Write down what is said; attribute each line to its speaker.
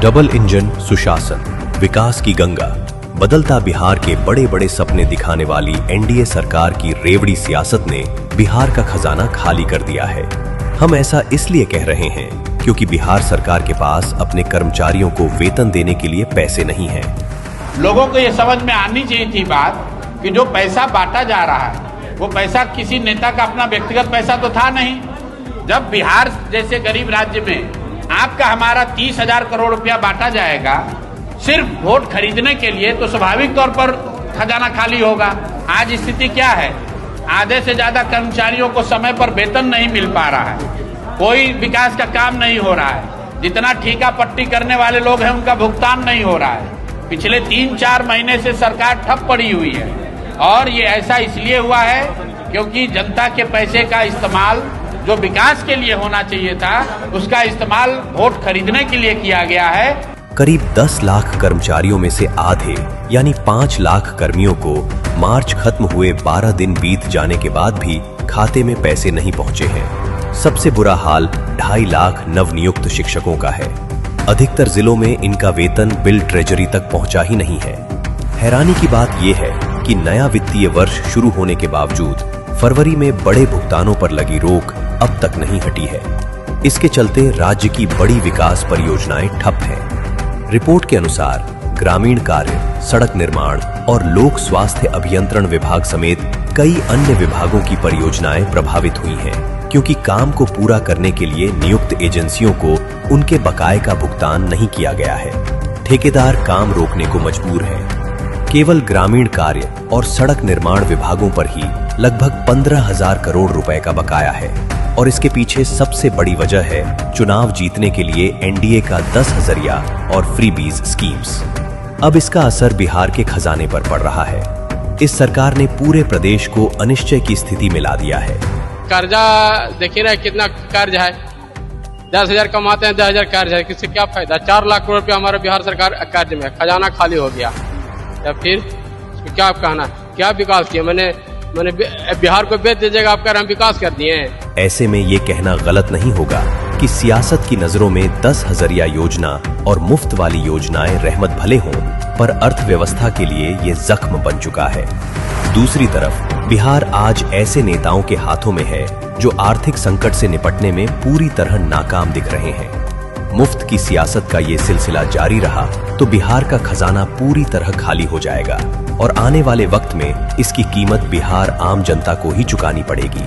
Speaker 1: Double engine सुशासन, विकास की गंगा, बदलता बिहार के बड़े बड़े सपने दिखाने वाली एनडीए सरकार की रेवड़ी सियासत ने बिहार का खजाना खाली कर दिया है। हम ऐसा इसलिए कह रहे हैं क्योंकि बिहार सरकार के पास अपने कर्मचारियों को वेतन देने के लिए पैसे नहीं हैं।
Speaker 2: लोगों को ये समझ में आनी चाहिए थी बात कि जो पैसा बांटा जा रहा है वो पैसा किसी नेता का अपना व्यक्तिगत पैसा तो था नहीं। जब बिहार जैसे गरीब राज्य में आपका हमारा 30,000 करोड़ रुपया बांटा जाएगा सिर्फ वोट खरीदने के लिए, तो स्वाभाविक तौर पर खजाना खाली होगा। आज स्थिति क्या है? आधे से ज्यादा कर्मचारियों को समय पर वेतन नहीं मिल पा रहा है, कोई विकास का काम नहीं हो रहा है, जितना ठेका पट्टी करने वाले लोग हैं उनका भुगतान नहीं हो रहा है। पिछले 3-4 महीने से सरकार ठप पड़ी हुई है और ये ऐसा इसलिए हुआ है क्योंकि जनता के पैसे का इस्तेमाल जो विकास के लिए होना चाहिए था उसका इस्तेमाल वोट खरीदने के लिए किया गया है।
Speaker 1: करीब 10 लाख कर्मचारियों में से आधे यानी 5 लाख कर्मियों को मार्च खत्म हुए 12 दिन बीत जाने के बाद भी खाते में पैसे नहीं पहुंचे हैं। सबसे बुरा हाल 2.5 लाख नवनियुक्त शिक्षकों का है। अधिकतर जिलों में इनका वेतन बिल ट्रेजरी तक पहुंचा ही नहीं है। हैरानी की बात यह है कि नया वित्तीय वर्ष शुरू होने के बावजूद फरवरी में बड़े भुगतानों पर लगी रोक अब तक नहीं हटी है। इसके चलते राज्य की बड़ी विकास परियोजनाएं ठप हैं। रिपोर्ट के अनुसार ग्रामीण कार्य, सड़क निर्माण और लोक स्वास्थ्य अभियंत्रण विभाग समेत कई अन्य विभागों की परियोजनाएं प्रभावित हुई हैं क्योंकि काम को पूरा करने के लिए नियुक्त एजेंसियों को उनके बकाये का भुगतान नहीं किया गया है। ठेकेदार काम रोकने को मजबूर हैं। केवल ग्रामीण कार्य और सड़क निर्माण विभागों पर ही लगभग 15,000 करोड़ रुपए का बकाया है और इसके पीछे सबसे बड़ी वजह है चुनाव जीतने के लिए एनडीए का 10,000 और फ्रीबीज स्कीम्स। अब इसका असर बिहार के खजाने पर पड़ रहा है। इस सरकार ने पूरे प्रदेश को अनिश्चय की स्थिति में ला दिया है।
Speaker 3: कर्जा देखिए ना कितना कर्ज है, 10,000 कमाते हैं 10,000 कर्ज है, किससे क्या फायदा? 4 लाख करोड़ रुपया हमारा बिहार सरकार कर्ज में, खजाना खाली हो गया। या फिर क्या कहना, क्या विकास किया? मैंने बिहार को बेच दीजिएगा आप कह रहे हम विकास कर दिए हैं।
Speaker 1: ऐसे में ये कहना गलत नहीं होगा कि सियासत की नजरों में 10,000 योजना और मुफ्त वाली योजनाएं रहमत भले हों, पर अर्थव्यवस्था के लिए ये जख्म बन चुका है। दूसरी तरफ बिहार आज ऐसे नेताओं के हाथों में है जो आर्थिक संकट से निपटने में पूरी तरह नाकाम दिख रहे हैं। मुफ्त की सियासत का ये सिलसिला जारी रहा तो बिहार का खजाना पूरी तरह खाली हो जाएगा और आने वाले वक्त में इसकी कीमत बिहार आम जनता को ही चुकानी पड़ेगी।